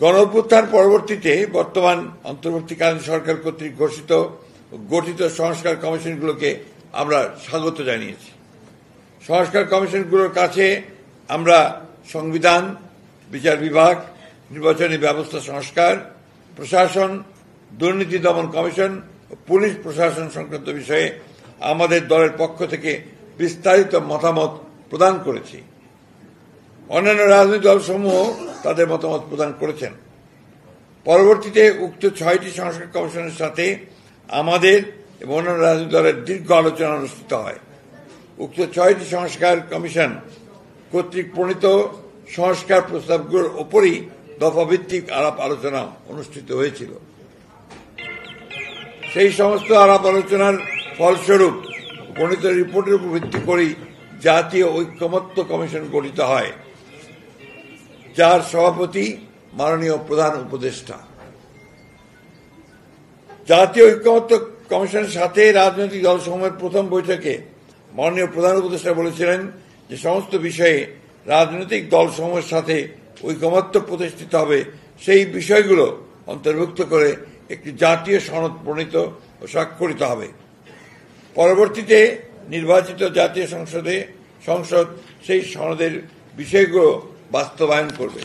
গণঅভ্যুত্থান পরবর্তীতে বর্তমান অন্তর্বর্তীকালীন সরকার কর্তৃক গঠিত সংস্কার কমিশনগুলোকে আমরা স্বাগত জানিয়েছি। সংস্কার কমিশনগুলোর কাছে আমরা সংবিধান, বিচার বিভাগ, নির্বাচনী ব্যবস্থা সংস্কার, প্রশাসন, দুর্নীতি দমন কমিশন ও পুলিশ প্রশাসন সংক্রান্ত বিষয়ে আমাদের দলের পক্ষ থেকে বিস্তারিত মতামত প্রদান করেছি। অন্যান্য রাজনৈতিক দলসমূহ তাদের মতামত প্রদান করেছেন। পরবর্তীতে উক্ত 6টি সংস্কার কমিশনের সাথে আমাদের এবং অন্যান্য রাজনৈতিক দলের দীর্ঘ আলোচনা অনুষ্ঠিত হয়। উক্ত 6টি সংস্কার কমিশন কর্তৃক প্রণীত সংস্কার প্রস্তাবগুলোর উপরই দফাভিত্তিক আলাপ আলোচনা অনুষ্ঠিত হয়েছিল। সেই সমস্ত আলাপ আলোচনার ফলস্বরূপ প্রণীত রিপোর্টের উপর ভিত্তি করেই জাতীয় ঐকমত্য কমিশন গঠিত হয়, যার সভাপতি মাননীয় প্রধান উপদেষ্টা। জাতীয় ঐকমত্য কমিশনের সাথে রাজনৈতিক দলসমূহের প্রথম বৈঠকে মাননীয় প্রধান উপদেষ্টা বলেছিলেন যে সমস্ত বিষয়ে রাজনৈতিক দলসমূহের সাথে ঐকমত্য প্রতিষ্ঠিত হবে সেই বিষয়গুলো অন্তর্ভুক্ত করে একটি জাতীয় সনদ প্রণীত ও স্বাক্ষরিত হবে। পরবর্তীতে নির্বাচিত জাতীয় সংসদ সেই সনদের বিষয়গুলো বাস্তবায়ন করবে।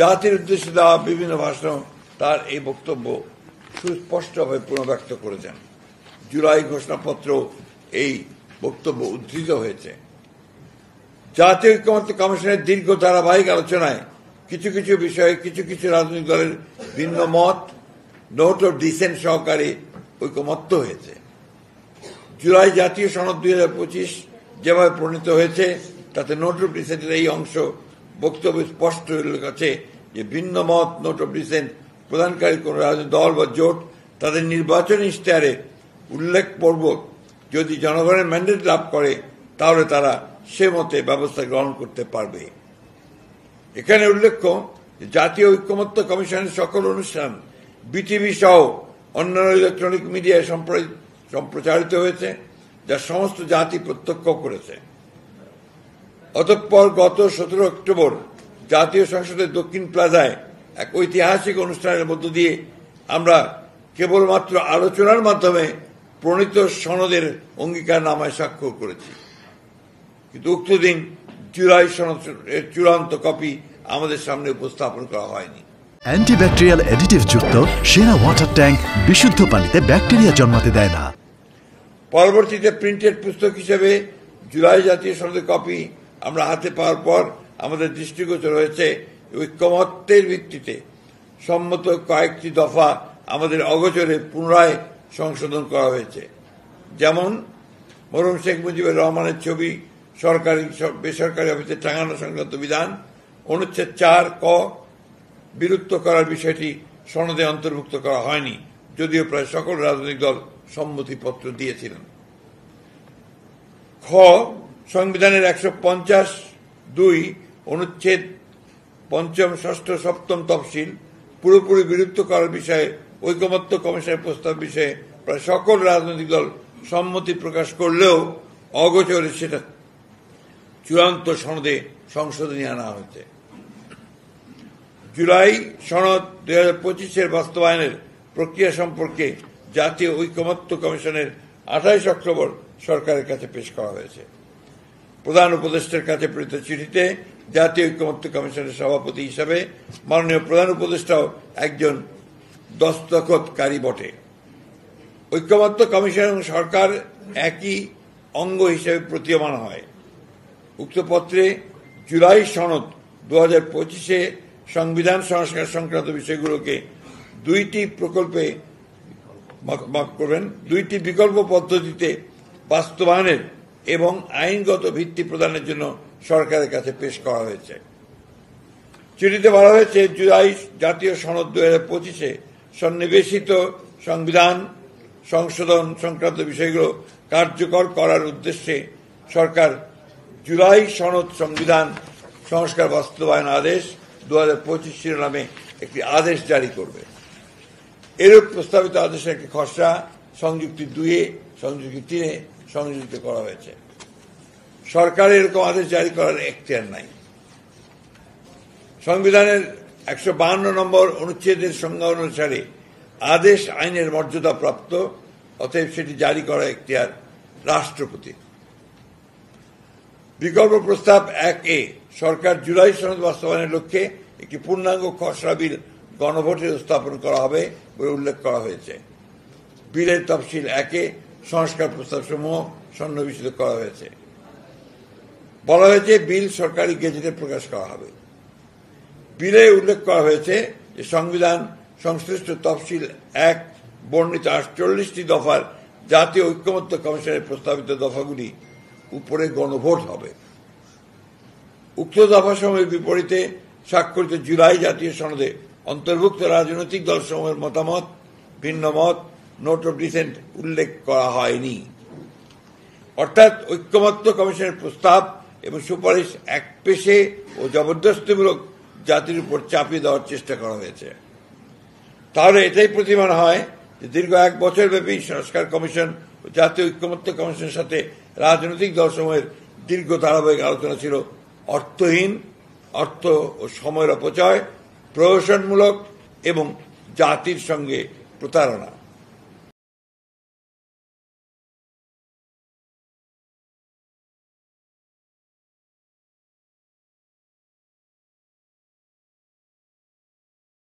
জাতির উদ্দেশ্যে দেওয়া বিভিন্ন ভাষণ তার এই বক্তব্য সুস্পষ্টভাবে পুনর্ব্যক্ত করেছেন। জুলাই ঘোষণাপত্র এই বক্তব্য উদ্ধৃত হয়েছে। জাতীয় ঐকমত্য কমিশনের দীর্ঘ ধারাবাহিক আলোচনায় কিছু কিছু বিষয়ে কিছু কিছু রাজনৈতিক দলের ভিন্ন মত, নোট অফ ডিসেন্ট সহকারে ঐকমত্য হয়েছে। জুলাই জাতীয় সনদ 2025 যেভাবে প্রণীত হয়েছে তাতে নোট অফ ডিসেন্টের এই অংশ বক্তব্য স্পষ্ট উল্লেখ আছে যে ভিন্ন মত, নোট অফ ডিসেন্ট প্রদানকারী কোন রাজনৈতিক দল বা জোট তাদের নির্বাচনী ইশতেহারে উল্লেখপূর্বক যদি জনগণের ম্যান্ডেট লাভ করে তাহলে তারা সে মতে ব্যবস্থা গ্রহণ করতে পারবে। এখানে উল্লেখ্য জাতীয় ঐকমত্য কমিশনের সকল অনুষ্ঠান বিটিভি সহ অন্যান্য ইলেকট্রনিক মিডিয়ায় সম্প্রচারিত হয়েছে, যা সমস্ত জাতি প্রত্যক্ষ করেছে। অতঃপর গত 17 অক্টোবর জাতীয় সংসদের দক্ষিণ প্লাজায় এক ঐতিহাসিক অনুষ্ঠানের মধ্য দিয়ে আমরা কেবলমাত্র আলোচনার মাধ্যমে প্রণীত সনদের অঙ্গীকারনামায় স্বাক্ষর করেছি, কিন্তু উক্ত দিন জুলাই সনদের চূড়ান্ত কপি আমাদের সামনে উপস্থাপন করা হয়নি। অ্যান্টিব্যাকটেরিয়াল অ্যাডিটিভ যুক্ত সেরা ওয়াটার ট্যাঙ্ক বিশুদ্ধ পানিতে ব্যাকটেরিয়া জন্মাতে দেয় না। পরবর্তীতে প্রিন্টেড পুস্তক হিসেবে জুলাই জাতীয় সনদের কপি আমরা হাতে পাওয়ার পর আমাদের দৃষ্টিগোচর হয়েছে ঐকমত্যের ভিত্তিতে সম্মত কয়েকটি দফা আমাদের অগোচরে পুনরায় সংশোধন করা হয়েছে। যেমন মরহুম শেখ মুজিবুর রহমানের ছবি সরকারি বেসরকারি অফিসে টাঙানো সংক্রান্ত বিধান অনুচ্ছেদ 4 ক বিলুপ্ত করার বিষয়টি সনদে অন্তর্ভুক্ত করা হয়নি, যদিও প্রায় সকল রাজনৈতিক দল সম্মতিপত্র দিয়েছিলেন। খ সংবিধানের 150(2) অনুচ্ছেদ 5ম, 6ষ্ঠ, 7ম তফসিল পুরোপুরি বিলুপ্ত করার বিষয়ে ঐকমত্য কমিশনের প্রস্তাব বিষয়ে প্রায় সকল রাজনৈতিক দল সম্মতি প্রকাশ করলেও অগোচরে সেটা চূড়ান্ত সনদে সংশোধনী আনা হয়েছে। জুলাই সনদ 2025-এর বাস্তবায়নের প্রক্রিয়া সম্পর্কে জাতীয় ঐকমত্য কমিশনের 28 অক্টোবর সরকারের কাছে পেশ করা হয়েছে। প্রধান উপদেষ্টার কাছে প্রেরিত চিঠিতে জাতীয় ঐকমত্য কমিশনের সভাপতি হিসাবে মাননীয় প্রধান উপদেষ্টাও একজন দস্তখতকারী বটে। ঐকমত্য কমিশন এবং সরকার একই অঙ্গ হিসেবে প্রতীয়মান হয়। উক্ত পত্রে জুলাই সনদ 2025-এ সংবিধান সংস্কার সংক্রান্ত বিষয়গুলোকে দুইটি বিকল্প পদ্ধতিতে বাস্তবায়নের এবং আইনগত ভিত্তি প্রদানের জন্য সরকারের কাছে পেশ করা হয়েছে। চিঠিতে বলা হয়েছে জুলাই জাতীয় সনদ 2025-এ সন্নিবেশিত সংবিধান সংশোধন সংক্রান্ত বিষয়গুলো কার্যকর করার উদ্দেশ্যে সরকার জুলাই সনদ সংবিধান সংস্কার বাস্তবায়ন আদেশ 2025 শিরোনামে একটি আদেশ জারি করবে। এরূপ প্রস্তাবিত আদেশের একটি খসড়া সংযুক্তি 2-এ, সংযুক্তি 3-এ সংযোজিত করা হয়েছে। সরকার এরকম আদেশ জারি করার এখতিয়ার নাই। সংবিধানের 152 নম্বর অনুচ্ছেদের সংজ্ঞা অনুসারে আদেশ আইনের মর্যাদা প্রাপ্ত, অতএব সেটি জারি করা এখতিয়ার রাষ্ট্রপতি। বিকল্প প্রস্তাব 1A, সরকার জুলাই সনদ বাস্তবায়নের লক্ষ্যে একটি পূর্ণাঙ্গ খসড়া বিল গণভোটে স্থাপন করা হবে বলে উল্লেখ করা হয়েছে। বিলের তফসিল 1-এ সংস্কার প্রস্তাবসমূহ সন্নিবেশিত করা হয়েছে। বলা হয়েছে বিল সরকারি গেজেটে প্রকাশ করা হবে। বিলে উল্লেখ করা হয়েছে যে সংবিধান সংশ্লিষ্ট তফসিল 1 বর্ণিত 48টি দফার জাতীয় ঐক্যমত্য কমিশনের প্রস্তাবিত দফাগুলি উপরে গণভোট হবে। উক্ত দফাসমূহের বিপরীতে স্বাক্ষরিত জুলাই জাতীয় সনদে অন্তর্ভুক্ত রাজনৈতিক দলসমূহের মতামত, ভিন্ন মত, নোট অফ ডিসেন্ট উল্লেখ করা হয়নি। অর্থাৎ ঐক্যমত্য কমিশনের প্রস্তাব এবং সুপারিশ একপেশে ও জবরদস্তিমূলক জাতির উপর চাপিয়ে দেওয়ার চেষ্টা করা হয়েছে। তাহলে এটাই প্রতীয়মান হয় যে দীর্ঘ 1 বছর ব্যাপী সংস্কার কমিশন ও জাতীয় ঐক্যমত্য কমিশনের সাথে রাজনৈতিক দলসমূহের দীর্ঘ ধারাবাহিক আলোচনা ছিল অর্থহীন, অর্থ ও সময়ের অপচয়, প্রহসনমূলক এবং জাতির সঙ্গে প্রতারণা।